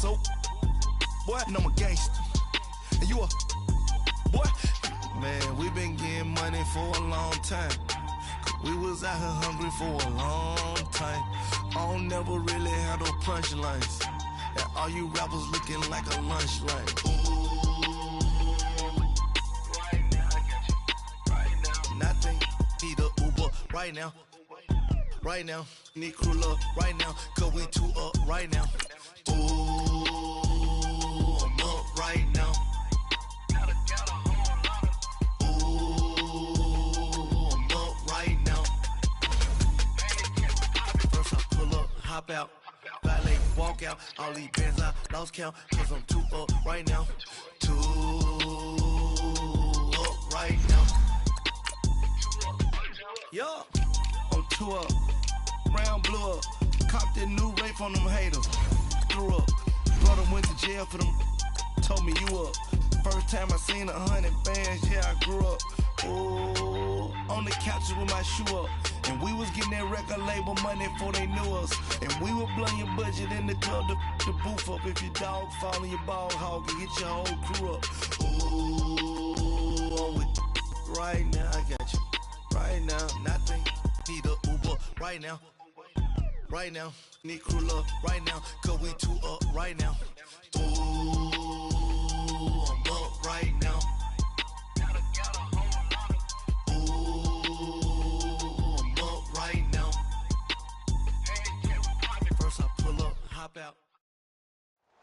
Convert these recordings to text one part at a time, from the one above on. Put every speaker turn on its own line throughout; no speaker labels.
So, boy, and I'm a gangster. And you a boy? Man, we been getting money for a long time. We was out here hungry for a long time. I don't never really have no punchlines. And all you rappers looking like a lunch line. Right now, I got you. Right now. Nothing. Need a Uber right now. Right now. Need crew up right now. Cause we two up right now. Ooh, I'm up right now. Hop out, valet, walk out, all these bands I lost count, cause I'm too up right now, too up right now, yeah, I'm too up, round blew up, copped that new rape on them haters, threw up, brother went to jail for them, told me you up, first time I seen 100 bands, yeah I grew up, ooh, on the couches with my shoe up. And we was getting that record label money before they knew us. And we were blowing your budget in the club to the booth up. If your dog fall in your ball hog and get your whole crew up. Ooh, I'm with right now, I got you. Right now, nothing. Need a Uber right now. Right now, need crew up right now. Cause we two up right now. Ooh, I'm up right now.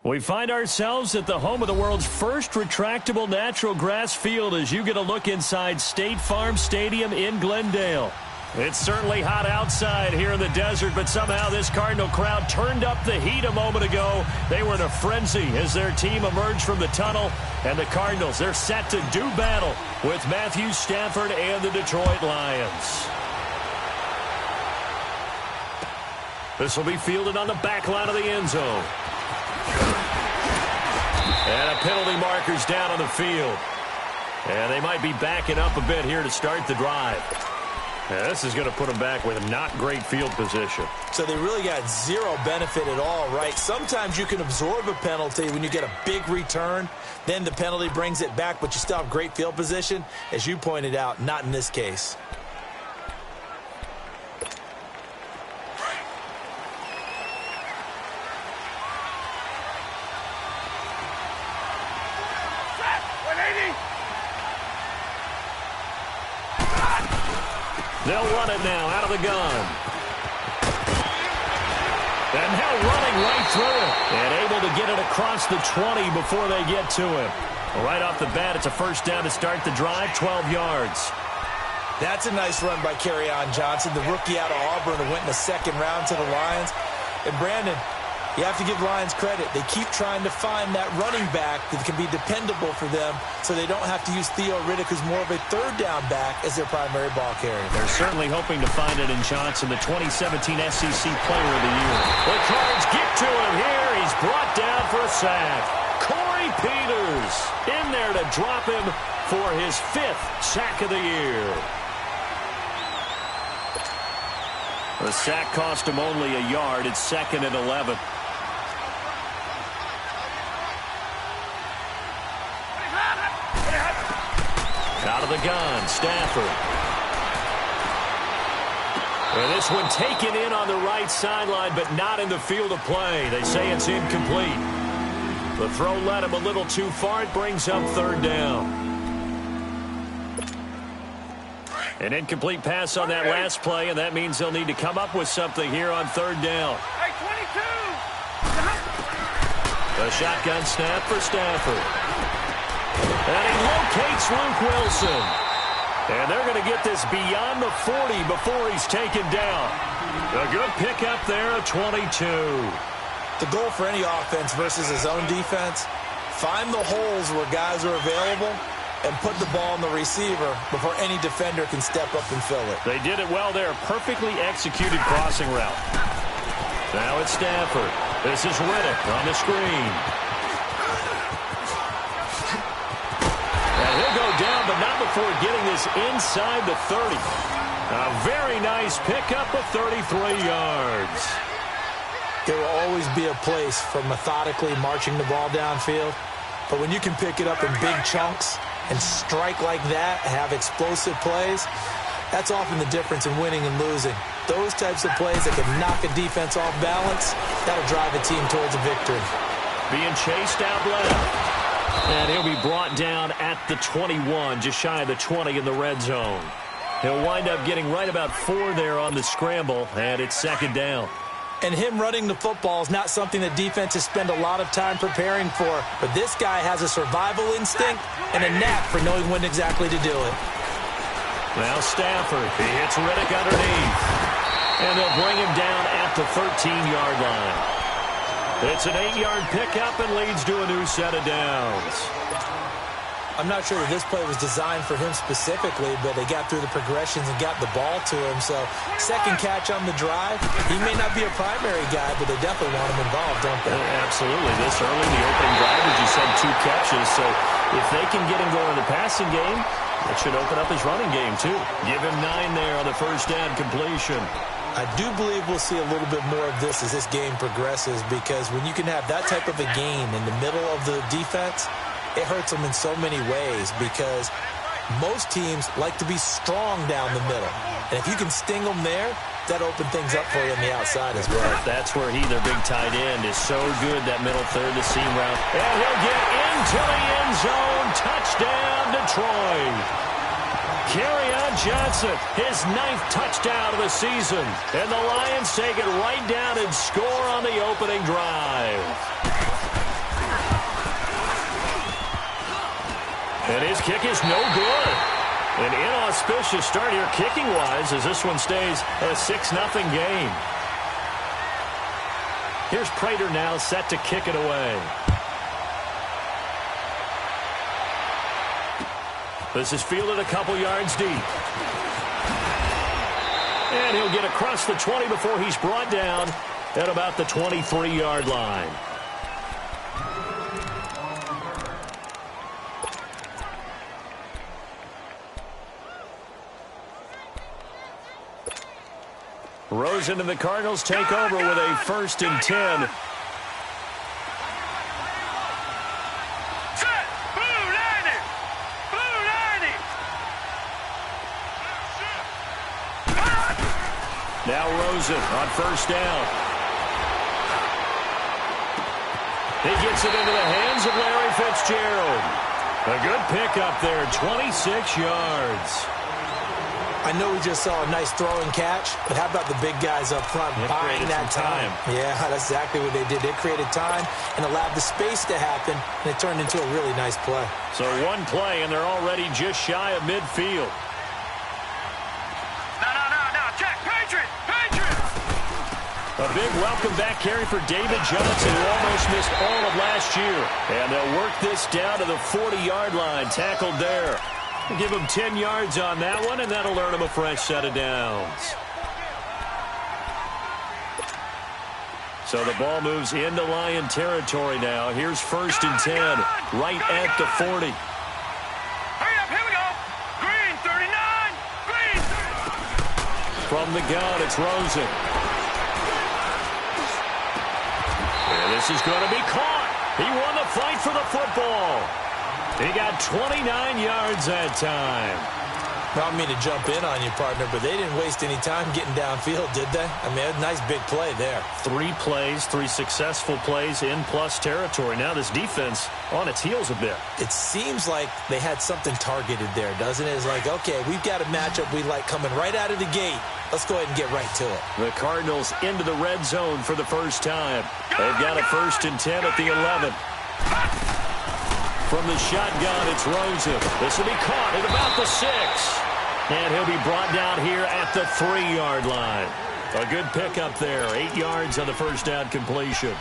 We find ourselves at the home of the world's first retractable natural grass field as you get a look inside State Farm Stadium in Glendale. It's certainly hot outside here in the desert, but somehow this Cardinal crowd turned up the heat a moment ago. They were in a frenzy as their team emerged from the tunnel, and the Cardinals, they're set to do battle with Matthew Stafford and the Detroit Lions. This will be fielded on the back line of the end zone. And a penalty marker's down on the field. And they might be backing up a bit here to start the drive. Yeah, this is going to put them back with not great field position.
So they really got zero benefit at all, right? Sometimes you can absorb a penalty when you get a big return. Then the penalty brings it back, but you still have great field position. As you pointed out, not in this case.
They'll run it now out of the gun. And now running right through it. And able to get it across the 20 before they get to him. Right off the bat, it's a first down to start the drive, 12 yards.
That's a nice run by Kerryon Johnson, the rookie out of Auburn who went in the second round to the Lions. And Brandon, you have to give Lions credit. They keep trying to find that running back that can be dependable for them so they don't have to use Theo Riddick, who's more of a third down back, as their primary ball carrier.
They're certainly hoping to find it in Johnson, the 2017 SEC Player of the Year. The Cards get to him here. He's brought down for a sack. Corey Peters in there to drop him for his 5th sack of the year. The sack cost him only a yard. It's 2nd and 11. Out of the gun, Stafford. And this one taken in on the right sideline, but not in the field of play. They say it's incomplete. The throw led him a little too far. It brings up 3rd down. An incomplete pass on that last play, and that means they'll need to come up with something here on 3rd down.
Hey, 22!
The shotgun snap for Stafford. And he locates Luke Wilson. And they're going to get this beyond the 40 before he's taken down. A good pickup there at 22.
The goal for any offense versus his own defense, find the holes where guys are available and put the ball on the receiver before any defender can step up and fill it.
They did it well there. Perfectly executed crossing route. Now it's Stafford. This is Riddick on the screen. And he'll go down, but not before getting this inside the 30. A very nice pickup of 33 yards.
There will always be a place for methodically marching the ball downfield. But when you can pick it up in big chunks and strike like that, have explosive plays, that's often the difference in winning and losing. Those types of plays that can knock a defense off balance, that'll drive a team towards a victory.
Being chased out left. And he'll be brought down at the 21, just shy of the 20 in the red zone. He'll wind up getting right about 4 there on the scramble, and it's second down.
And him running the football is not something that defenses spend a lot of time preparing for. But this guy has a survival instinct and a knack for knowing when exactly to do it.
Now Stafford, he hits Riddick underneath. And they'll bring him down at the 13-yard line. It's an 8-yard pickup and leads to a new set of downs.
I'm not sure that this play was designed for him specifically, but they got through the progressions and got the ball to him. So second catch on the drive. He may not be a primary guy, but they definitely want him involved, don't they?
Absolutely. This early in the opening drive, as you said, 2 catches. So if they can get him going in the passing game, that should open up his running game too. Give him 9 there on the first down completion.
I do believe we'll see a little bit more of this as this game progresses, because when you can have that type of a game in the middle of the defense, it hurts them in so many ways, because most teams like to be strong down the middle. And if you can sting them there, that opens things up for you on the outside as well.
That's where he, their big tight end, is so good, that middle third to seam route. And he'll get into the end zone. Touchdown, Detroit. Kerryon Johnson, his 9th touchdown of the season. And the Lions take it right down and score on the opening drive. And his kick is no good. An inauspicious start here kicking-wise, as this one stays a 6-0 game. Here's Prater now set to kick it away. This is fielded a couple yards deep. And he'll get across the 20 before he's brought down at about the 23-yard line. Rosen and the Cardinals take over with a 1st and 10. Now Rosen on 1st down. He gets it into the hands of Larry Fitzgerald. A good pickup there, 26 yards.
I know we just saw a nice throw and catch, but how about the big guys up front buying that time? Yeah, that's exactly what they did. They created time and allowed the space to happen, and it turned into a really nice play.
So one play, and they're already just shy of midfield. A big welcome back carry for David Johnson, who almost missed all of last year. And they'll work this down to the 40-yard line, tackled there. Give him 10 yards on that one, and that'll earn him a fresh set of downs. So the ball moves into Lion territory now. Here's 1st and 10, right at the 40.
Hurry up, here we go. Green, 39. Green.
From the gun, it's Rosen. And this is going to be caught. He won the fight for the football. He got 29 yards that time.
I don't mean to jump in on you, partner, but they didn't waste any time getting downfield, did they? I mean, a nice big play there.
3 plays, 3 successful plays in plus territory. Now this defense on its heels a bit.
It seems like they had something targeted there, doesn't it? It's like, okay, we've got a matchup we like coming right out of the gate. Let's go ahead and get right to it.
The Cardinals into the red zone for the first time. They've got a 1st and 10 at the 11. From the shotgun, it's Rosen. This will be caught at about the 6. And he'll be brought down here at the 3-yard line. A good pickup there. 8 yards on the first down completion.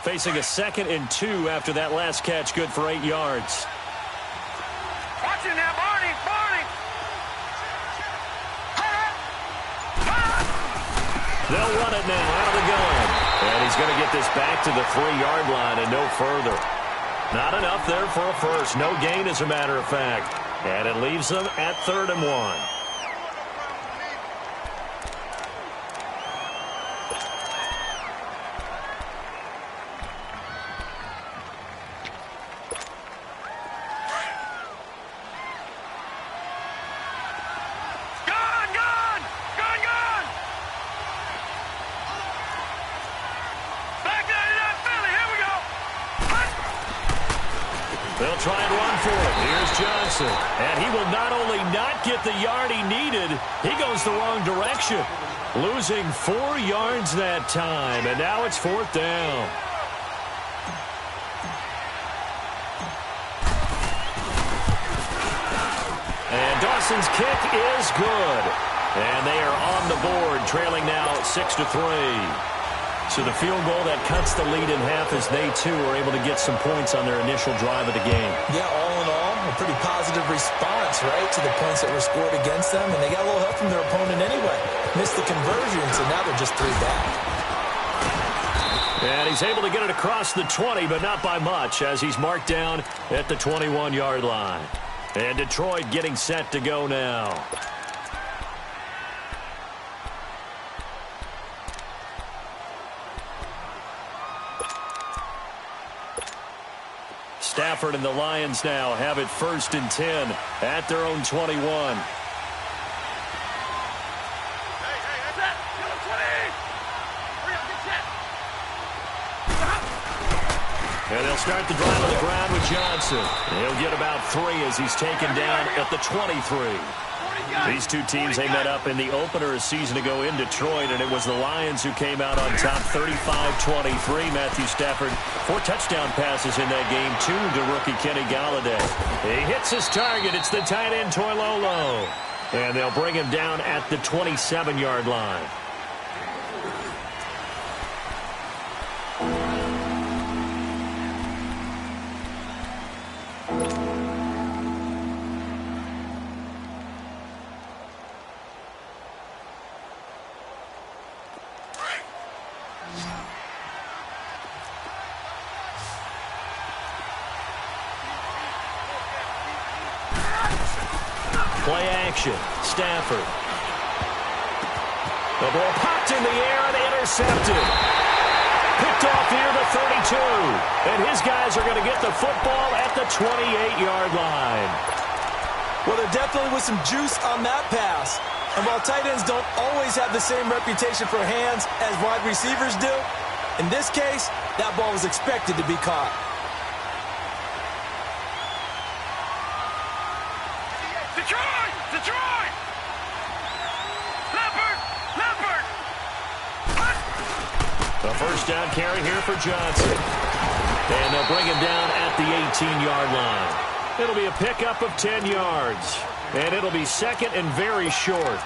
Facing a 2nd and 2 after that last catch, good for 8 yards.
Watch it now, Barney, Barney.
They'll run it now out of the gun. And he's going to get this back to the 3-yard line and no further. Not enough there for a first. No gain, as a matter of fact. And it leaves them at 3rd and 1. They'll try and run for it. Here's Johnson. And he will not only not get the yard he needed, he goes the wrong direction. Losing 4 yards that time. And now it's 4th down. And Dawson's kick is good. And they are on the board, trailing now 6-3. So the field goal that cuts the lead in half as they, too, are able to get some points on their initial drive of the game. Yeah, all in all, a pretty positive response, right, to the points that were scored against them. And they got a little help from their opponent anyway. Missed the conversion, so now they're just 3 back. And he's able to get it across the 20, but not by much, as he's marked down at the 21-yard line. And Detroit getting set to go now. Stafford and the Lions now have it 1st and 10 at their own 21. And they'll start the drive on the ground with Johnson. He'll get about 3 as he's taken down at the 23. These two teams, they met up in the opener a season ago in Detroit, and it was the Lions who came out on top 35-23. Matthew Stafford, 4 touchdown passes in that game, 2 to rookie Kenny Galladay. He hits his target. It's the tight end Toilolo. And they'll bring him down at the 27-yard line. Play action. Stafford. The ball popped in the air and intercepted. Picked off near the 32. And his guys are going to get the football at the 28-yard line.
Well, there definitely was some juice on that pass. And while tight ends don't always have the same reputation for hands as wide receivers do, in this case, that ball was expected to be caught.
Detroit! Detroit! Leopard! Leopard!
The first down carry here for Johnson. And they'll bring him down at the 18-yard line. It'll be a pickup of 10 yards. And it'll be 2nd and very short.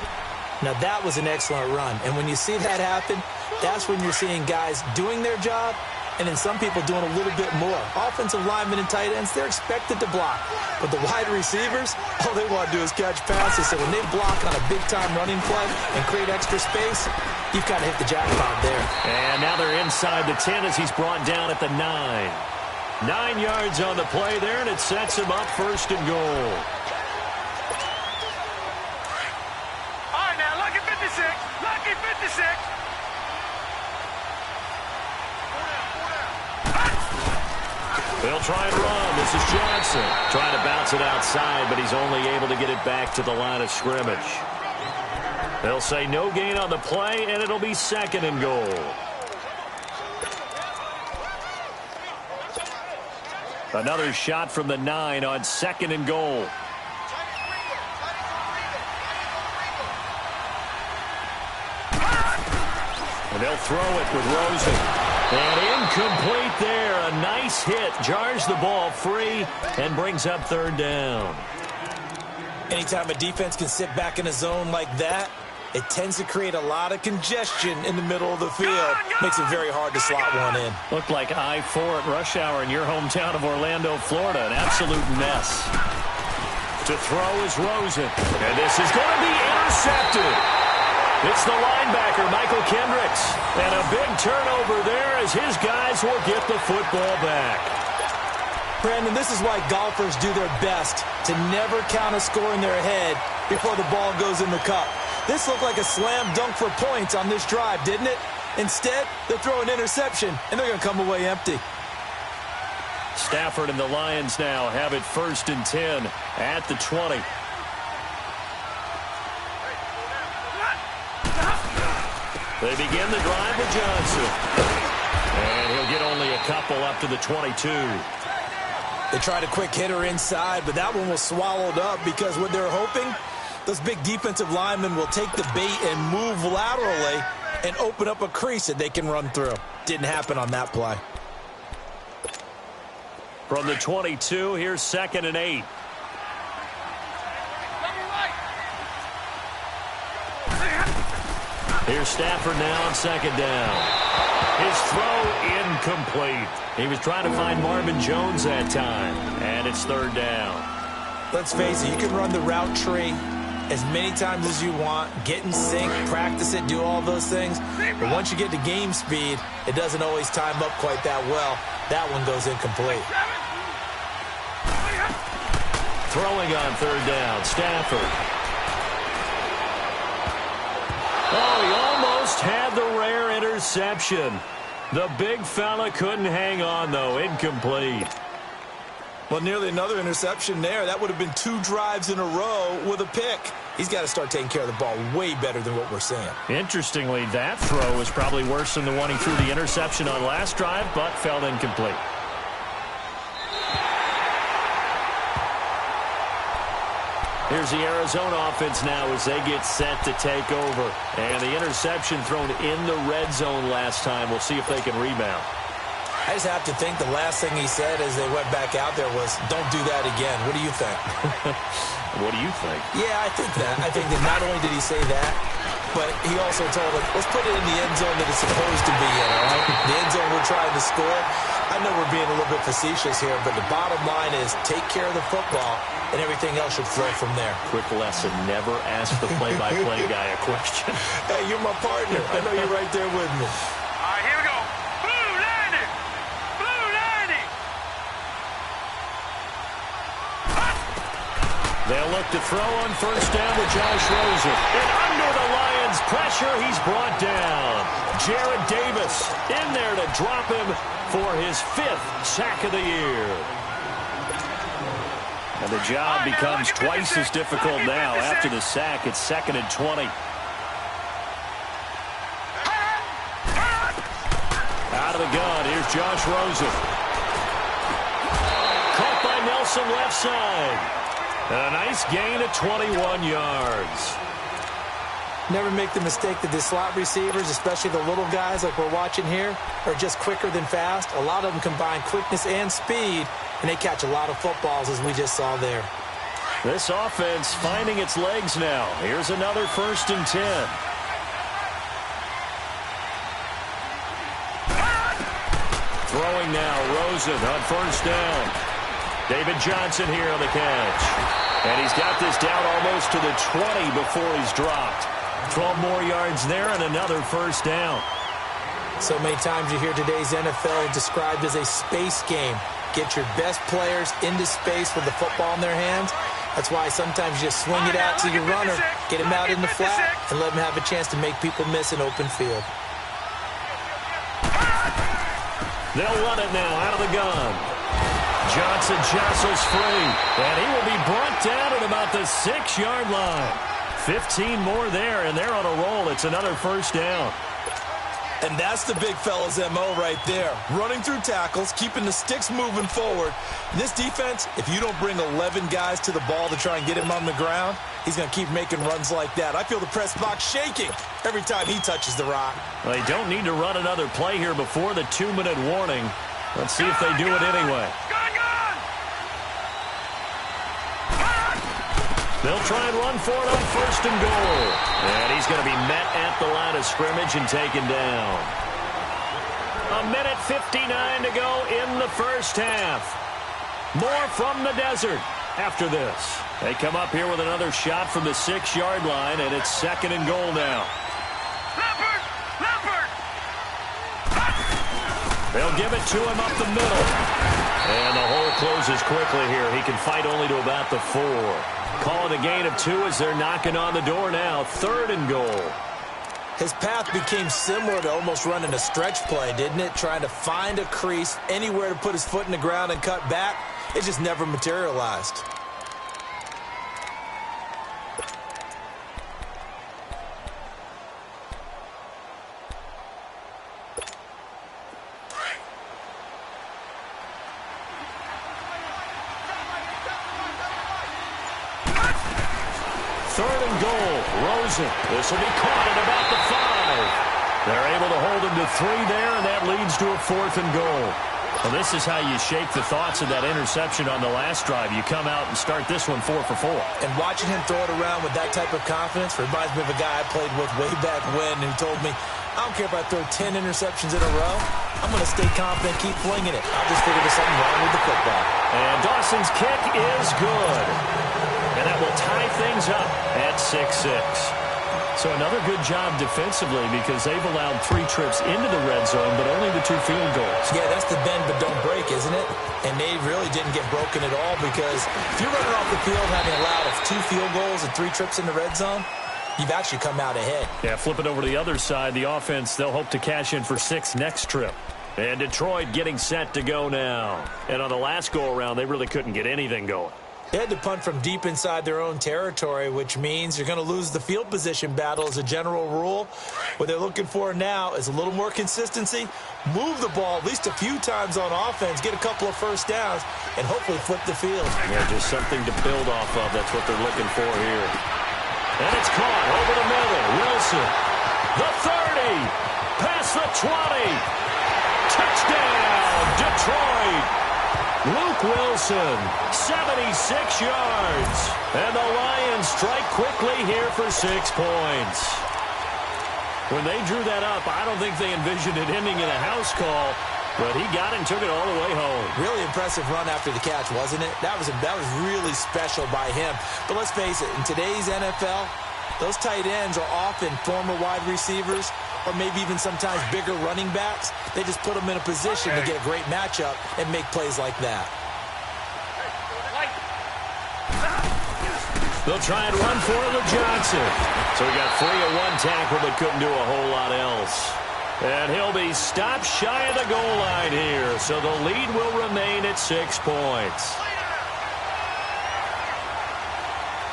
Now, that was an excellent run. And when you see that happen, that's when you're seeing guys doing their job and then some people doing a little bit more. Offensive linemen and tight ends, they're expected to block. But the wide receivers, all they want to do is catch passes. So when they block on a big-time running play and create extra space, you've got to hit the jackpot there.
And now they're inside the 10 as he's brought down at the 9. 9 yards on the play there, and it sets him up 1st and goal.
All right, now, lucky 56. Lucky 56.
They'll try and run. This is Johnson. Trying to bounce it outside, but he's only able to get it back to the line of scrimmage. They'll say no gain on the play, and it'll be 2nd and goal. Another shot from the 9 on 2nd and goal. And they'll throw it with Rosen. And incomplete there. A nice hit. Jars the ball free and brings up 3rd down.
Anytime a defense can sit back in a zone like that, it tends to create a lot of congestion in the middle of the field. Makes it very hard to slot one in.
Looked like I-4 at rush hour in your hometown of Orlando, Florida. An absolute mess. To throw is Rosen. And this is going to be intercepted. It's the linebacker, Michael Kendricks. And a big turnover there as his guys will get the football back.
Brandon, this is why golfers do their best to never count a score in their head before the ball goes in the cup. This looked like a slam dunk for points on this drive, didn't it? Instead, they'll throw an interception, and they're going to come away empty.
Stafford and the Lions now have it 1st and 10 at the 20. They begin the drive with Johnson. And he'll get only a couple up to the 22.
They tried a quick hitter inside, but that one was swallowed up because what they're hoping, those big defensive linemen will take the bait and move laterally and open up a crease that they can run through. Didn't happen on that play.
From the 22, here's 2nd and 8. Here's Stafford now on 2nd down. His throw incomplete. He was trying to find Marvin Jones that time, and it's 3rd down.
Let's face it, you can run the route tree as many times as you want, get in sync, practice it, do all those things. But once you get to game speed, it doesn't always time up quite that well. That one goes incomplete.
Throwing on 3rd down, Stafford. Oh, he almost had the rare interception. The big fella couldn't hang on, though. Incomplete.
Well, nearly another interception there. That would have been 2 drives in a row with a pick. He's got to start taking care of the ball way better than what we're seeing.
Interestingly, that throw was probably worse than the one he threw the interception on last drive, but fell incomplete. Here's the Arizona offense now as they get set to take over. And the interception thrown in the red zone last time. We'll see if they can rebound.
I just have to think the last thing he said as they went back out there was, don't do that again. What do you think?
What do you think?
Yeah, I think that. I think that not only did he say that, but he also told them, let's put it in the end zone that it's supposed to be in, all right? The end zone we're trying to score. I know we're being a little bit facetious here, but the bottom line is take care of the football, and everything else should flow from there.
Quick lesson, never ask the play-by-play guy a question.
Hey, you're my partner. I know you're right there with me.
All right, here we go. Blue 90. Blue 90.
They'll look to throw on 1st down to Josh Rosen. And under the Lions' pressure, he's brought down. Jared Davis in there to drop him for his 5th sack of the year. And the job becomes twice as difficult now after the sack. It's 2nd and 20. Out of the gun, here's Josh Rosen. Caught by Nelson left side. And a nice gain of 21 yards.
Never make the mistake that the slot receivers, especially the little guys like we're watching here, are just quicker than fast. A lot of them combine quickness and speed, and they catch a lot of footballs, as we just saw there.
This offense finding its legs now. Here's another 1st and 10. Throwing now, Rosen on 1st down. David Johnson here on the catch. And he's got this down almost to the 20 before he's dropped. 12 more yards there and another 1st down.
So many times you hear today's NFL described as a space game. Get your best players into space with the football in their hands. That's why sometimes you just swing it out to your runner, get him out in the flat, and let him have a chance to make people miss an open field.
They'll run it now out of the gun. Johnson jostles free, and he will be brought down at about the 6-yard line. 15 more there, and they're on a roll. It's another 1st down.
And that's the big fella's MO right there. Running through tackles, keeping the sticks moving forward. In this defense, if you don't bring 11 guys to the ball to try and get him on the ground, he's going to keep making runs like that. I feel the press box shaking every time he touches the rock.
Well, they don't need to run another play here before the 2-minute warning. Let's see if they do it anyway. They'll try and run for it on 1st and goal. And he's going to be met at the line of scrimmage and taken down. 1:59 to go in the 1st half. More from the desert after this. They come up here with another shot from the 6-yard line, and it's 2nd and goal now. They'll give it to him up the middle. And the hole closes quickly here. He can fight only to about the 4. Call it a gain of 2 as they're knocking on the door now. 3rd and goal.
His path became similar to almost running a stretch play, didn't it? Trying to find a crease, anywhere to put his foot in the ground and cut back. It just never materialized.
This will be caught at about the 5. They're able to hold him to 3 there, and that leads to a 4th and goal. Well, this is how you shape the thoughts of that interception on the last drive. You come out and start this one 4 for 4.
And watching him throw it around with that type of confidence reminds me of a guy I played with way back when who told me, I don't care if I throw 10 interceptions in a row. I'm going to stay confident, keep flinging it. I'll just figure there's something wrong with the football.
And Dawson's kick is good. And that will tie things up at 6-6. So another good job defensively because they've allowed 3 trips into the red zone, but only the 2 field goals.
Yeah, that's the bend but don't break, isn't it? And they really didn't get broken at all because if you're running off the field having allowed 2 field goals and 3 trips in the red zone, you've actually come out ahead.
Yeah, flip it over to the other side. The offense, they'll hope to cash in for 6 next trip. And Detroit getting set to go now. And on the last go-around, they really couldn't get anything going.
They had to punt from deep inside their own territory, which means you're going to lose the field position battle as a general rule. What they're looking for now is a little more consistency, move the ball at least a few times on offense, get a couple of first downs, and hopefully flip the field.
Yeah, just something to build off of. That's what they're looking for here. And it's caught over the middle. Wilson, the 30, past the 20. Touchdown, Detroit. Luke Wilson, 76 yards. And the Lions strike quickly here for 6 points. When they drew that up, I don't think they envisioned it ending in a house call, but he got it and took it all the way home.
Really impressive run after the catch, wasn't it? That was really special by him. But let's face it, in today's NFL, those tight ends are often former wide receivers or maybe even sometimes bigger running backs. They just put them in a position to get a great matchup and make plays like that.
They'll try and run for it with Johnson. So he got free of 1 tackle but couldn't do a whole lot else. And he'll be stopped shy of the goal line here. So the lead will remain at 6 points.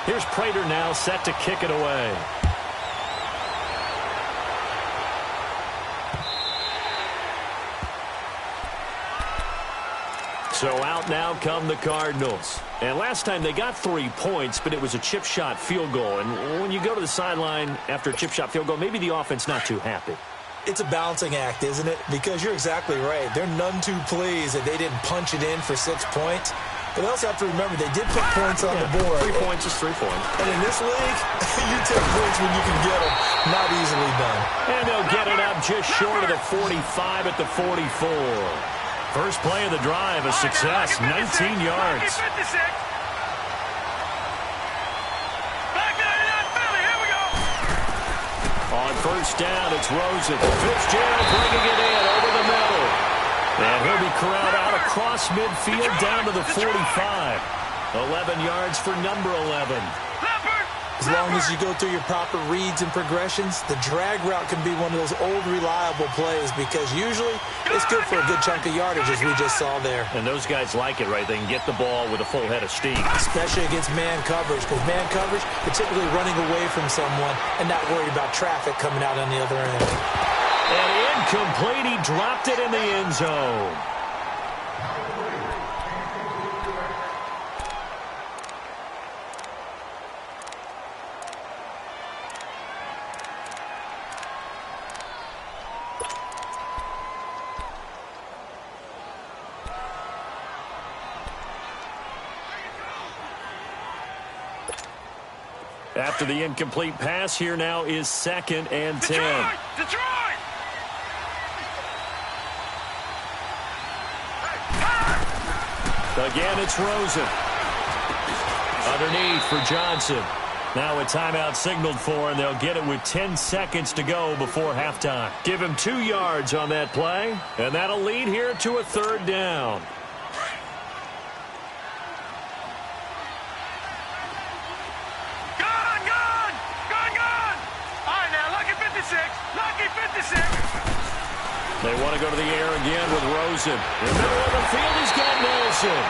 Here's Prater now set to kick it away. So out now come the Cardinals. And last time they got 3 points, but it was a chip shot field goal. And when you go to the sideline after a chip shot field goal, maybe the offense not too happy.
It's a balancing act, isn't it? Because you're exactly right. They're none too pleased that they didn't punch it in for 6 points. But they also have to remember they did put points on the board.
3 points is 3 points.
And in this league, you take points when you can get them. Not easily done.
And they'll get it up just short of the 45 at the 44. First play of the drive, a success, 19 yards. On first down, it's Rosen. Fitzgerald bringing it in over the middle. And he'll be corralled out across midfield down to the 45. 11 yards for number 11.
As long as you go through your proper reads and progressions, the drag route can be one of those old reliable plays because usually it's good for a good chunk of yardage as we just saw there.
And those guys like it, right? They can get the ball with a full head of steam.
Especially against man coverage because man coverage, they're typically running away from someone and not worried about traffic coming out on the other end.
And incomplete. He dropped it in the end zone. After the incomplete pass, here now is 2nd and 10.
Detroit!
Again, it's Rosen. Underneath for Johnson. Now a timeout signaled for, and they'll get it with 10 seconds to go before halftime. Give him 2 yards on that play, and that'll lead here to a 3rd down. They want to go to the air again with Rosen. In the middle of the field, he's got Nelson.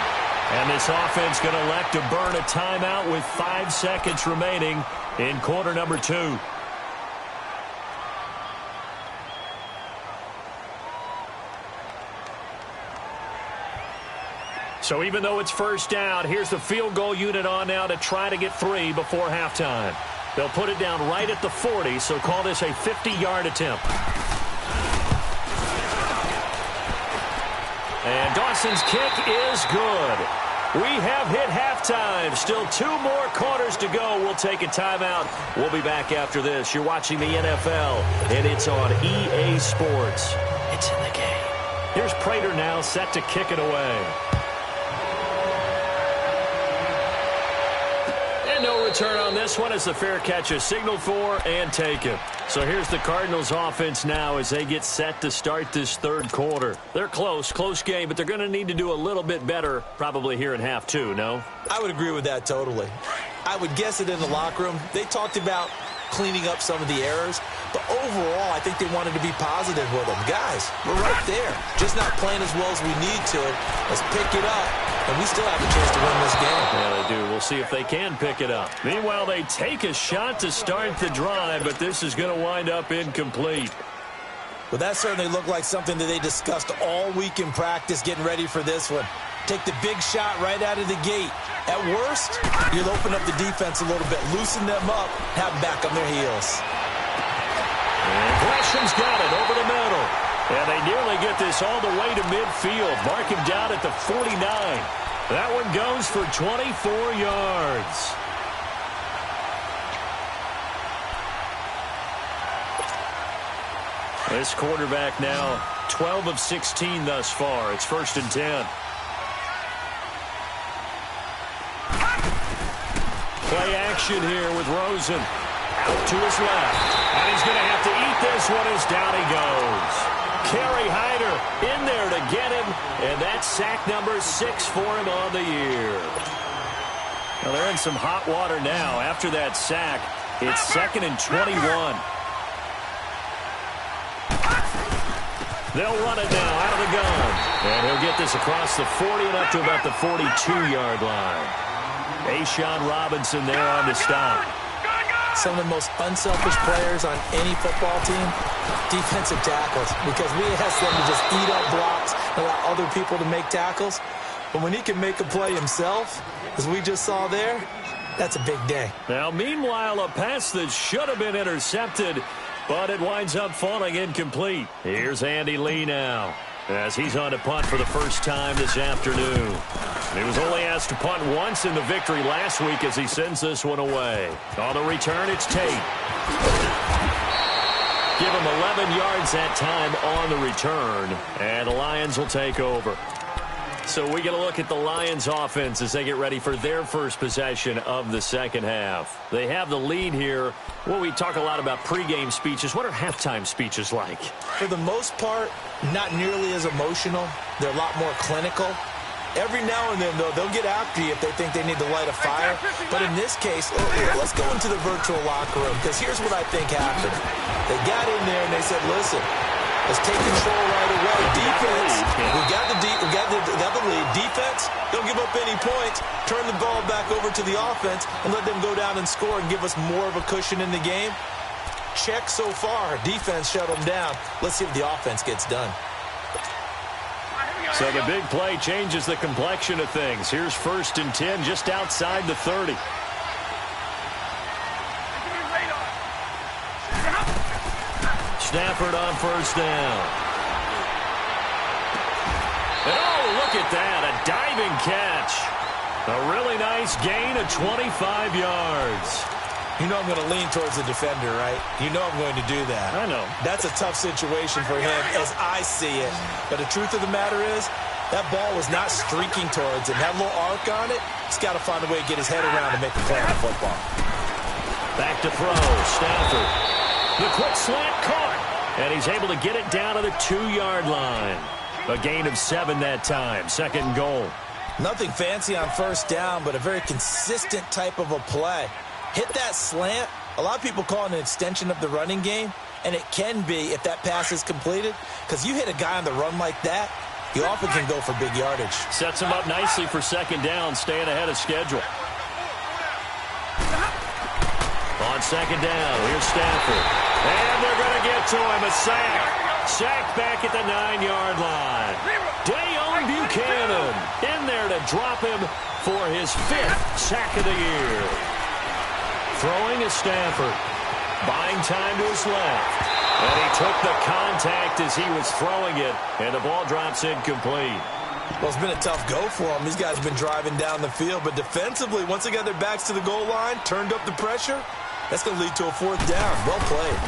And this offense going to elect to burn a timeout with 5 seconds remaining in quarter number 2. So even though it's 1st down, here's the field goal unit on now to try to get 3 before halftime. They'll put it down right at the 40, so call this a 50-yard attempt. And Dawson's kick is good. We have hit halftime. Still 2 more quarters to go. We'll take a timeout. We'll be back after this. You're watching the NFL, and it's on EA Sports. It's in the game. Here's Prater now set to kick it away. And no return on this one as the fair catch is signaled for and taken. So here's the Cardinals offense now as they get set to start this 3rd quarter. They're close game, but they're going to need to do a little bit better probably here in half 2, no?
I would agree with that totally. I would guess it in the locker room. They talked about cleaning up some of the errors, but overall I think they wanted to be positive with them. Guys, we're right there. Just not playing as well as we need to. Let's pick it up, and we still have a chance to win this game.
Yeah, they do. We'll see if they can pick it up. Meanwhile, they take a shot to start the drive, but this is going to wind up incomplete.
Well, that certainly looked like something that they discussed all week in practice getting ready for this one. Take the big shot right out of the gate. At worst, you'll open up the defense a little bit, loosen them up, have them back on their heels.
And Gresham's got it over the middle. And they nearly get this all the way to midfield. Mark him down at the 49. That one goes for 24 yards. This quarterback now 12 of 16 thus far. It's 1st and 10. Play action here with Rosen. Out to his left. And he's going to have to eat this one as down he goes. Kerry Hyder in there to get him. And that's sack number 6 for him on the year. Well, they're in some hot water now. After that sack, it's 2nd and 21. They'll run it now out of the gun. And he'll get this across the 40 and up to about the 42-yard line. Ashawn Robinson there on the stop.
Some of the most unselfish players on any football team, defensive tackles, because we ask them to just eat up blocks and allow other people to make tackles. But when he can make a play himself, as we just saw there, that's a big day.
Now, meanwhile, a pass that should have been intercepted, but it winds up falling incomplete. Here's Andy Lee now, as he's on to punt for the first time this afternoon. He was only asked to punt once in the victory last week as he sends this one away. On the return, it's Tate. Give him 11 yards that time on the return, and the Lions will take over. So we get a look at the Lions offense as they get ready for their first possession of the second half. They have the lead here. Well, we talk a lot about pregame speeches. What are halftime speeches like?
For the most part, not nearly as emotional. They're a lot more clinical. Every now and then, though, they'll get after you if they think they need to light a fire. But in this case, let's go into the virtual locker room, because here's what I think happened. They got in there and they said, listen, let's take control right away. Defense, we got the lead. Defense, don't give up any points. Turn the ball back over to the offense and let them go down and score and give us more of a cushion in the game. Check so far. Defense shut them down. Let's see if the offense gets done.
So the big play changes the complexion of things. Here's 1st and 10 just outside the 30. Stafford on 1st down. And oh, look at that, a diving catch. A really nice gain of 25 yards.
You know I'm going to lean towards the defender, right? You know I'm going to do that.
I know.
That's a tough situation for him as I see it. But the truth of the matter is, that ball was not streaking towards him. That little arc on it, he's got to find a way to get his head around to make a play on the football.
Back to throw. Stafford. The quick slant caught. And he's able to get it down to the 2-yard line. A gain of 7 that time. 2nd and goal.
Nothing fancy on first down, but a very consistent type of a play. Hit that slant. A lot of people call it an extension of the running game, and it can be if that pass is completed, because you hit a guy on the run like that, you often can go for big yardage.
Sets him up nicely for 2nd down, staying ahead of schedule. On 2nd down, here's Stafford. And they're going to get to him, a sack. Sacked back at the 9-yard line. Dayon Buchanan in there to drop him for his 5th sack of the year. Throwing is Stafford. Buying time to his left. And he took the contact as he was throwing it, and the ball drops incomplete.
Well, it's been a tough go for them. These guys have been driving down the field, but defensively, once they got their backs to the goal line, turned up the pressure, that's going to lead to a 4th down. Well played.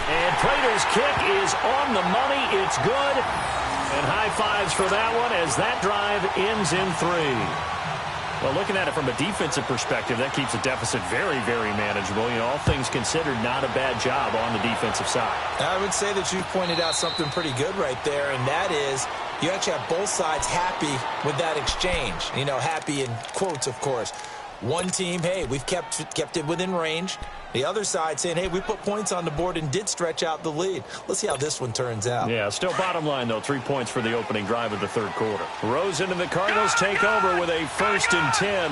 And Prater's kick is on the money. It's good. And high fives for that one as that drive ends in 3. Well, looking at it from a defensive perspective, that keeps the deficit very, very manageable. You know, all things considered, not a bad job on the defensive side.
I would say that you've pointed out something pretty good right there, and that is you actually have both sides happy with that exchange. You know, happy in quotes, of course. One team, hey, we've kept it within range. The other side saying, hey, we put points on the board and did stretch out the lead. Let's see how this one turns out.
Yeah, still bottom line, though, 3 points for the opening drive of the 3rd quarter. Rosen and the Cardinals take over with a 1st and 10.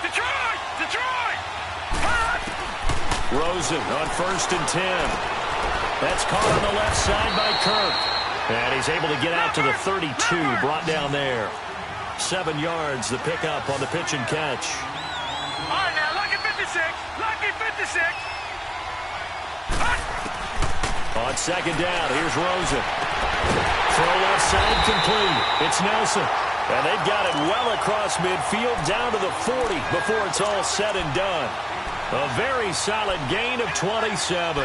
Detroit! Detroit!
Rosen on 1st and 10. That's caught on the left side by Kirk. And he's able to get out to the 32, brought down there. 7 yards, the pickup on the pitch and catch.
All right, now, lucky 56. Lucky 56.
On 2nd down, here's Rosen. Throw left side complete. It's Nelson. And they've got it well across midfield down to the 40 before it's all said and done. A very solid gain of 27.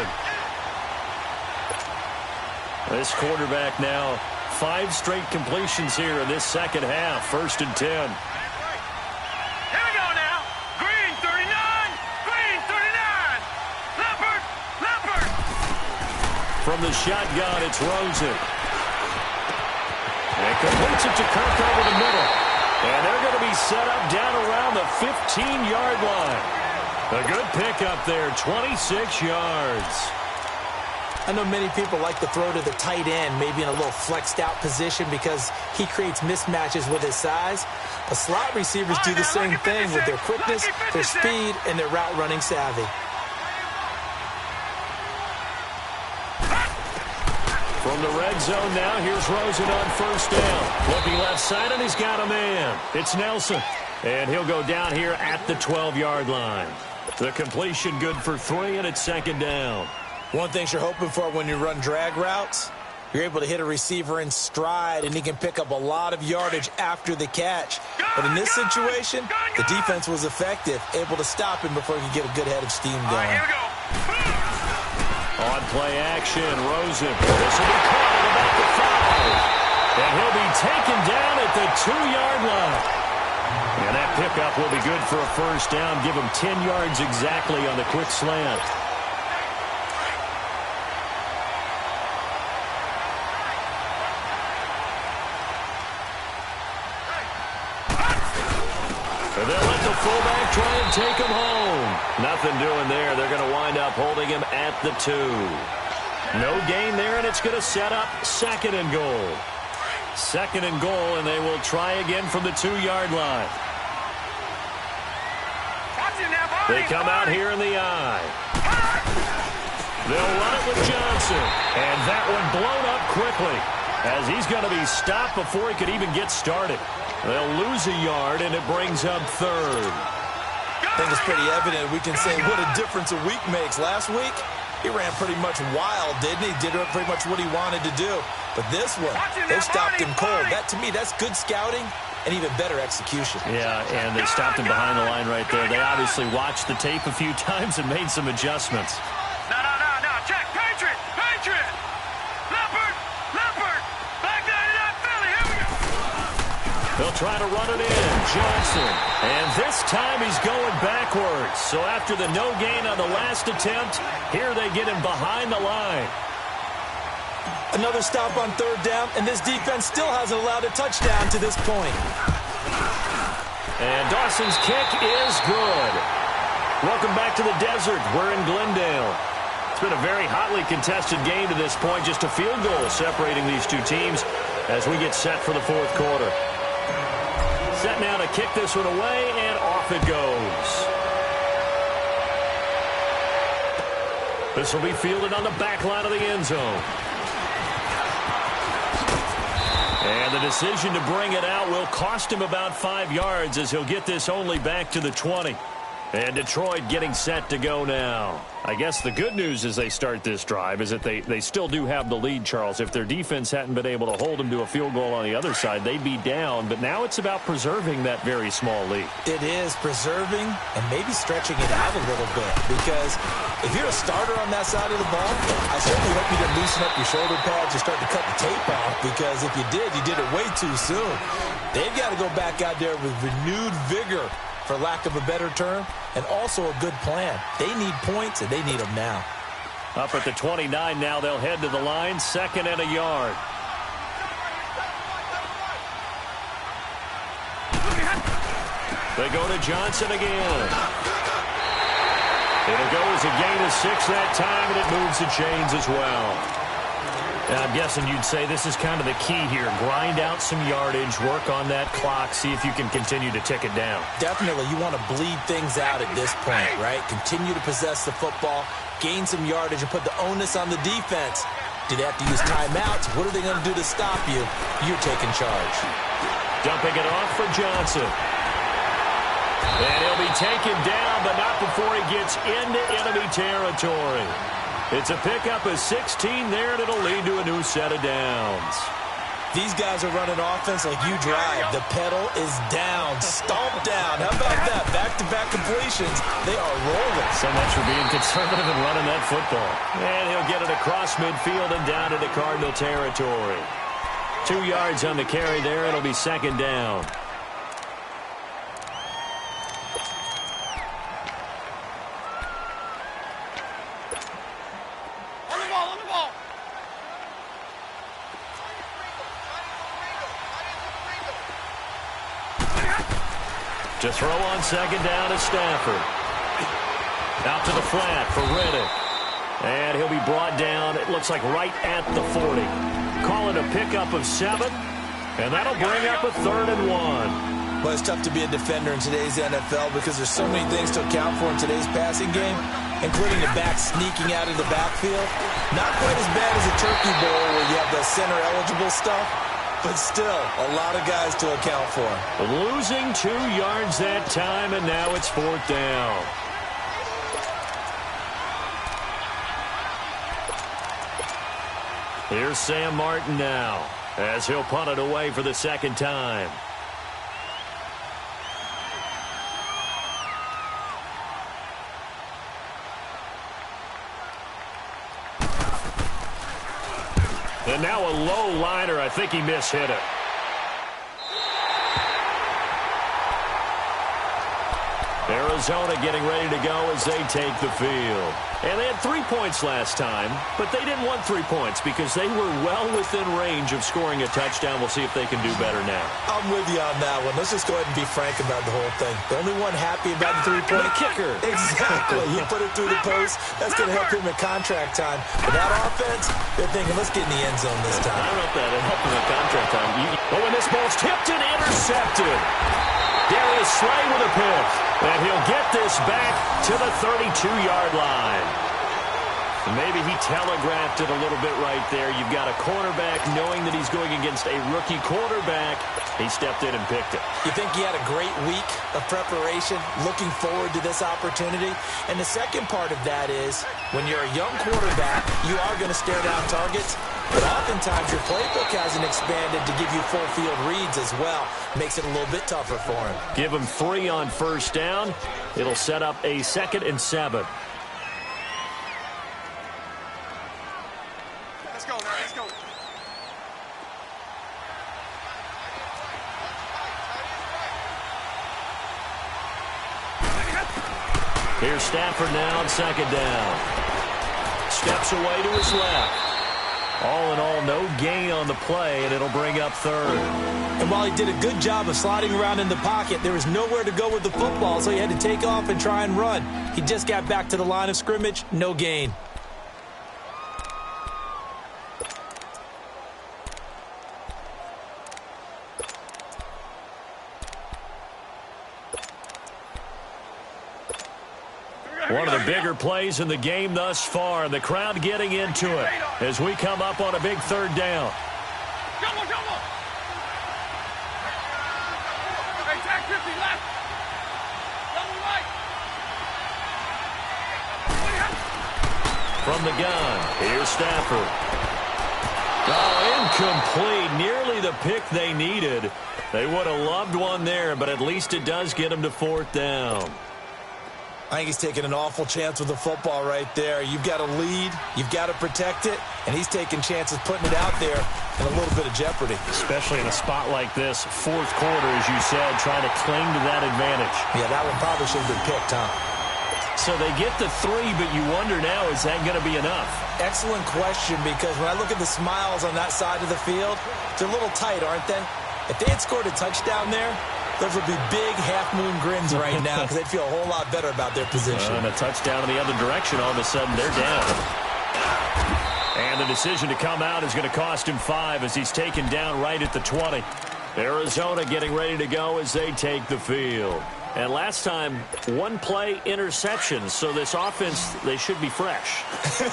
This quarterback now 5 straight completions here in this 2nd half. 1st and 10.
Here we go now. Green 39. Green 39. Leopard. Leopard.
From the shotgun, it's Rosen. And completes it to Kirk over the middle. And they're going to be set up down around the 15-yard line. A good pickup there, 26 yards.
I know many people like to throw to the tight end, maybe in a little flexed out position because he creates mismatches with his size. But slot receivers do the same thing with their quickness, their speed, and their route running savvy.
From the red zone now, here's Rosen on 1st down. Looking left side, and he's got a man. It's Nelson. And he'll go down here at the 12-yard line. The completion good for 3, and it's 2nd down.
One thing you're hoping for when you run drag routes, you're able to hit a receiver in stride, and he can pick up a lot of yardage after the catch. But in this situation, the defense was effective, able to stop him before he could get a good head of steam going.
All right, here we go.
On play action, Rosen. This will be caught at about the 5. And he'll be taken down at the 2-yard line. And that pickup will be good for a 1st down. Give him 10 yards exactly on the quick slant. And they'll let the fullback try and take him home. Nothing doing there. They're going to wind up holding him at the 2. No gain there, and it's going to set up 2nd and goal. 2nd and goal, and they will try again from the 2-yard line. They come out here in the eye. They'll run it with Johnson. And that one blown up quickly as he's going to be stopped before he could even get started. They'll lose a yard, and it brings up 3rd.
I think it's pretty evident. We can say what a difference a week makes. Last week, he ran pretty much wild, didn't he? Did pretty much what he wanted to do. But this one, they stopped him cold. That, to me, that's good scouting and even better execution.
Yeah, and they stopped him behind the line right there. They obviously watched the tape a few times and made some adjustments.
No. Check. Patriot. Patriot. Leopard. Leopard. Black 99 Philly. Here we go.
They'll try to run it in. Johnson. And this time he's going backwards. So after the no gain on the last attempt, here they get him behind the line.
Another stop on third down, and this defense still hasn't allowed a touchdown to this point.
And Dawson's kick is good. Welcome back to the desert. We're in Glendale. It's been a very hotly contested game to this point. Just a field goal separating these two teams as we get set for the fourth quarter. Set now to kick this one away, and off it goes. This will be fielded on the back line of the end zone. And the decision to bring it out will cost him about 5 yards as he'll get this only back to the 20. And Detroit getting set to go now. I guess the good news as they start this drive is that they still do have the lead, Charles. If their defense hadn't been able to hold them to a field goal on the other side, they'd be down. But now it's about preserving that very small lead.
It is preserving and maybe stretching it out a little bit. Because if you're a starter on that side of the ball, I certainly hope you didn't loosen up your shoulder pads or start to cut the tape off. Because if you did it way too soon. They've got to go back out there with renewed vigor, for lack of a better term, and also a good plan. They need points, and they need them now.
Up at the 29 now, they'll head to the line, 2nd and a yard. They go to Johnson again. It'll go as a gain of 6 that time, and it moves the chains as well. I'm guessing you'd say this is kind of the key here. Grind out some yardage, work on that clock, see if you can continue to tick it down.
Definitely. You want to bleed things out at this point, right? Continue to possess the football, gain some yardage, and put the onus on the defense. Do they have to use timeouts? What are they going to do to stop you? You're taking charge.
Dumping it off for Johnson. And he'll be taken down, but not before he gets into enemy territory. It's a pickup of 16 there, and it'll lead to a new set of downs.
These guys are running offense like you drive. The pedal is down, stomp down. How about that? Back-to-back completions. They are rolling.
So much for being conservative and running that football. And he'll get it across midfield and down into Cardinal territory. 2 yards on the carry there. It'll be 2nd down. To throw on 2nd down is Stafford. Out to the flat for Riddick. And he'll be brought down, it looks like right at the 40. Call it a pickup of 7. And that'll bring up a 3rd and 1.
Well, it's tough to be a defender in today's NFL because there's so many things to account for in today's passing game, including the back sneaking out of the backfield. Not quite as bad as a turkey bowl where you have the center-eligible stuff. But still, a lot of guys to account for.
Losing 2 yards that time, and now it's 4th down. Here's Sam Martin now, as he'll punt it away for the 2nd time. And now a low liner. I think he mishit it. Arizona getting ready to go as they take the field. And they had 3 points last time, but they didn't want 3 points because they were well within range of scoring a touchdown. We'll see if they can do better now.
I'm with you on that one. Let's just go ahead and be frank about the whole thing. The only one happy about the 3-point
kicker.
Exactly. He put it through the post. That's going to help him in contract time. But that offense, they're thinking, let's get in the end zone this time.
I don't know if that'll help him in contract time. Oh, and this ball's tipped and intercepted. Darius Slay with a pick. And he'll get this back to the 32-yard line. And maybe he telegraphed it a little bit right there. You've got a cornerback knowing that he's going against a rookie quarterback. He stepped in and picked it.
You think he had a great week of preparation, looking forward to this opportunity? And the second part of that is, when you're a young quarterback, you are going to stare down targets. But oftentimes your playbook hasn't expanded to give you full field reads as well. Makes it a little bit tougher for him.
Give him 3 on 1st down. It'll set up a 2nd and 7.
Let's go now, let's go.
Here's Stafford now on second down. Steps away to his left. All in all, no gain on the play, and it'll bring up third.
And while he did a good job of sliding around in the pocket, there was nowhere to go with the football, so he had to take off and try and run. He just got back to the line of scrimmage, no gain.
One of the bigger plays in the game thus far. The crowd getting into it as we come up on a big third down.
Double, double. Hey, tag 50 left. Double right.
From the gun, here's Stafford. Oh, incomplete. Nearly the pick they needed. They would have loved one there, but at least it does get them to fourth down.
I think he's taking an awful chance with the football right there. You've got to lead, you've got to protect it, and he's taking chances putting it out there in a little bit of jeopardy.
Especially in a spot like this, fourth quarter, as you said, trying to cling to that advantage.
Yeah, that one probably should have been picked, huh?
So they get the 3, but you wonder now, is that going to be enough?
Excellent question, because when I look at the smiles on that side of the field, they're a little tight, aren't they? If they had scored a touchdown there, those would be big half-moon grins right now because they'd feel a whole lot better about their position.
And a touchdown in the other direction, all of a sudden they're down. And the decision to come out is going to cost him 5 as he's taken down right at the 20. Arizona getting ready to go as they take the field. And last time, 1-play interception, so this offense, they should be fresh.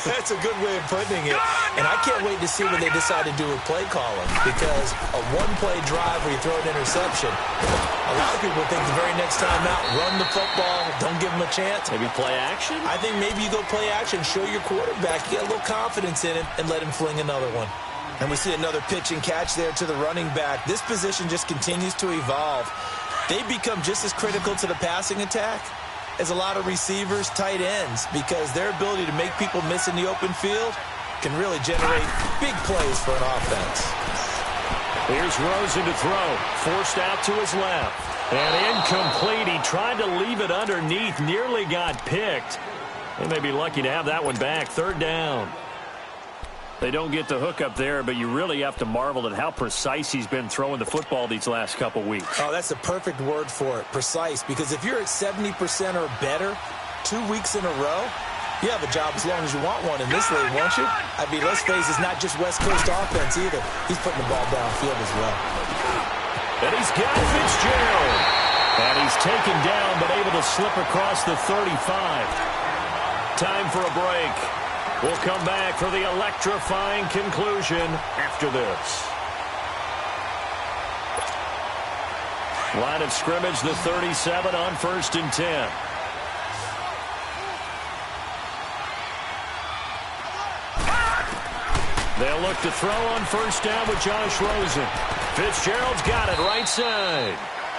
That's a good way of putting it. And I can't wait to see what they decide to do with play calling, because a 1-play drive where you throw an interception, a lot of people think the very next time out, run the football, don't give them a chance.
Maybe play action?
I think maybe you go play action, show your quarterback, get a little confidence in him, and let him fling another one. And we see another pitch and catch there to the running back. This position just continues to evolve. They become just as critical to the passing attack as a lot of receivers, tight ends, because their ability to make people miss in the open field can really generate big plays for an offense.
Here's Rosen to throw. Forced out to his left. And incomplete. He tried to leave it underneath. Nearly got picked. They may be lucky to have that one back. Third down. They don't get the hook up there, but you really have to marvel at how precise he's been throwing the football these last couple weeks.
Oh, that's the perfect word for it, precise, because if you're at 70% or better 2 weeks in a row, you have a job as long as you want one in this league, won't you? I mean, let's face it, it's not just West Coast offense either. He's putting the ball downfield as well.
And he's got Fitzgerald. And he's taken down, but able to slip across the 35. Time for a break. We'll come back for the electrifying conclusion after this. Line of scrimmage, the 37 on 1st and 10. They'll look to throw on 1st down with Josh Rosen. Fitzgerald's got it right side.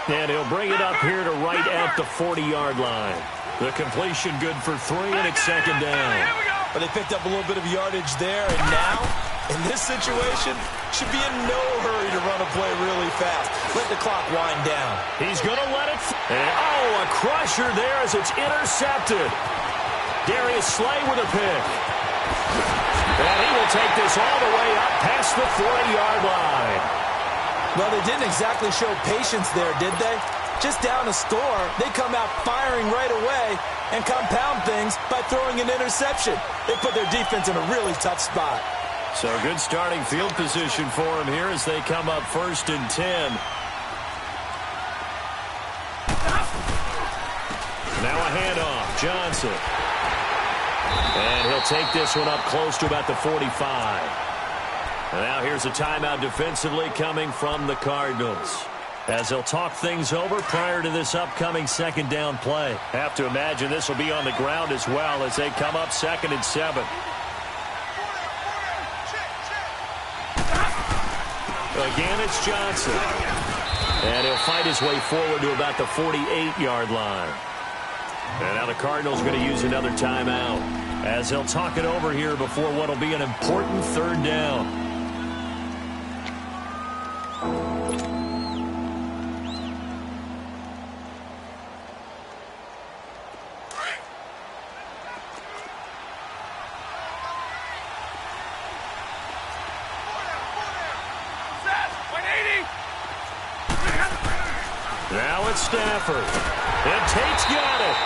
And he'll bring it up here to right at the 40-yard line. The completion good for 3, and it's 2nd down.
But they picked up a little bit of yardage there, and now, in this situation, should be in no hurry to run a play really fast. Let the clock wind down.
He's going to let it. A crusher there as it's intercepted. Darius Slay with a pick. And he will take this all the way up past the 40-yard line.
Well, they didn't exactly show patience there, did they? Just down a score, they come out firing right away and compound things by throwing an interception. They put their defense in a really tough spot.
So good starting field position for him here as they come up 1st and 10. Now a handoff. Johnson. And he'll take this one up close to about the 45. And now here's a timeout defensively coming from the Cardinals, as they'll talk things over prior to this upcoming 2nd down play. Have to imagine this will be on the ground as well as they come up 2nd and 7. Again, it's Johnson. And he'll fight his way forward to about the 48-yard line. And now the Cardinals going to use another timeout as they'll talk it over here before what will be an important 3rd down. Now it's Stafford. And Tate's got it.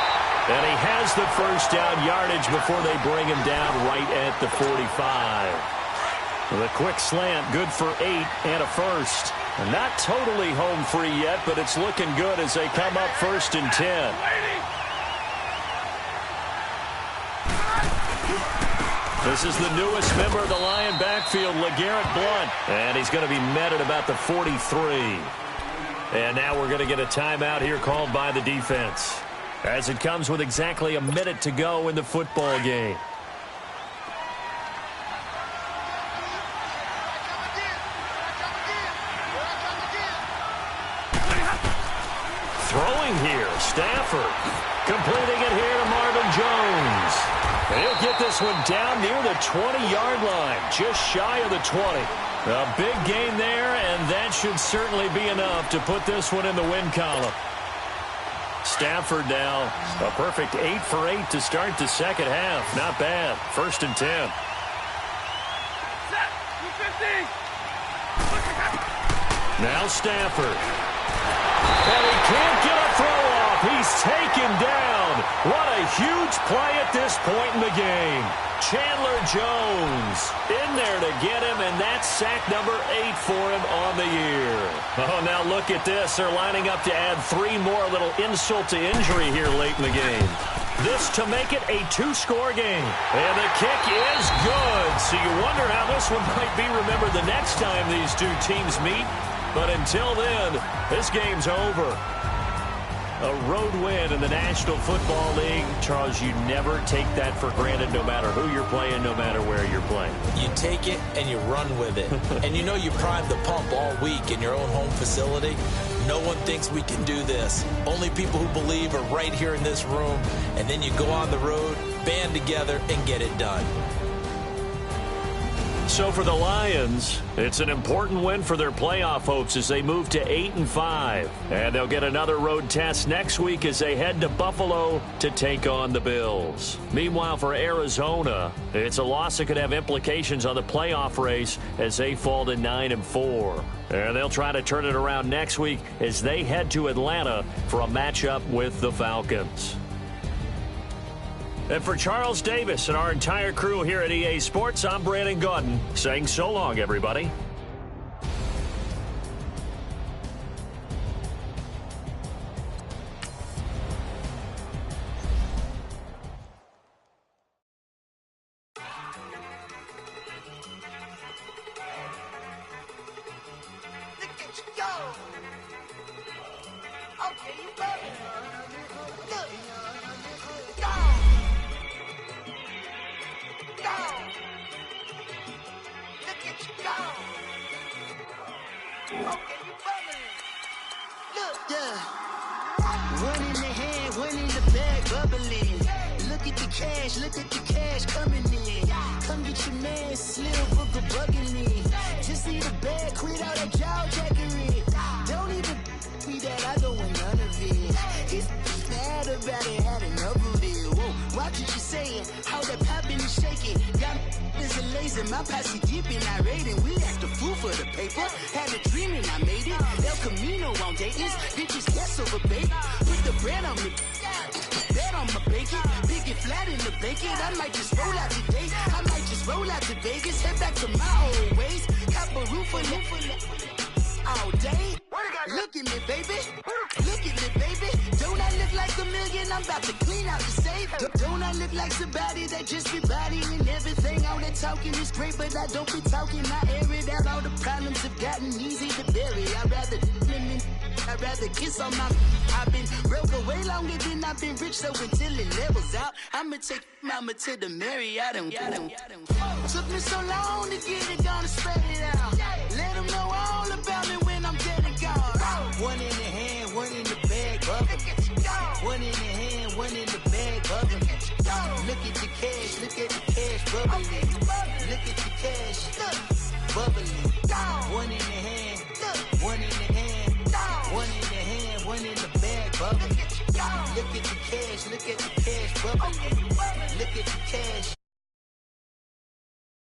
And he has the first down yardage before they bring him down right at the 45. The quick slant, good for 8 and a first. Not totally home free yet, but it's looking good as they come up 1st and 10. This is the newest member of the Lion backfield, LeGarrette Blount. And he's going to be met at about the 43. And now we're going to get a timeout here called by the defense, as it comes with exactly a minute to go in the football game. Throwing here, Stafford. Completing it here to Marvin Jones. And he'll get this one down near the 20-yard line, just shy of the 20. A big gain there, and that should certainly be enough to put this one in the win column. Stafford now, a perfect 8 for 8 to start the second half. Not bad. 1st and 10. Now Stafford. And he can't get a throw off. He's taken down. What a huge play at this point in the game. Chandler Jones in there to get him, and that's sack number 8 for him on the year. Oh, now look at this. They're lining up to add 3 more, a little insult to injury here late in the game. This to make it a 2-score game. And the kick is good. So you wonder how this one might be remembered the next time these two teams meet. But until then, this game's over. A road win in the National Football League. Charles, you never take that for granted, no matter who you're playing, no matter where you're playing.
You take it and you run with it. And you know you primed the pump all week in your own home facility. No one thinks we can do this. Only people who believe are right here in this room. And then you go on the road, band together, and get it done.
So for the Lions, it's an important win for their playoff hopes as they move to 8-5. And they'll get another road test next week as they head to Buffalo to take on the Bills. Meanwhile, for Arizona, it's a loss that could have implications on the playoff race as they fall to 9-4. And they'll try to turn it around next week as they head to Atlanta for a matchup with the Falcons. And for Charles Davis and our entire crew here at EA Sports, I'm Brandon Gaudin saying so long, everybody.
Kiss on my I've been broke way longer than I've been rich, so until it levels out, I'ma take mama to the Marriott and took me so long to get it, gonna spread it out. Let them know all about me when I'm dead and gone. One in the hand, one in the bag, bubble. One in the hand, one in the bag, bubble. Look at the cash, look at the cash, bubbling. Look at the cash, bubbling. One in the hand, one in the hand. One in the hand, one in the bag, bubbling. Look at the cash, look at the cash, bubbling. Look at the cash,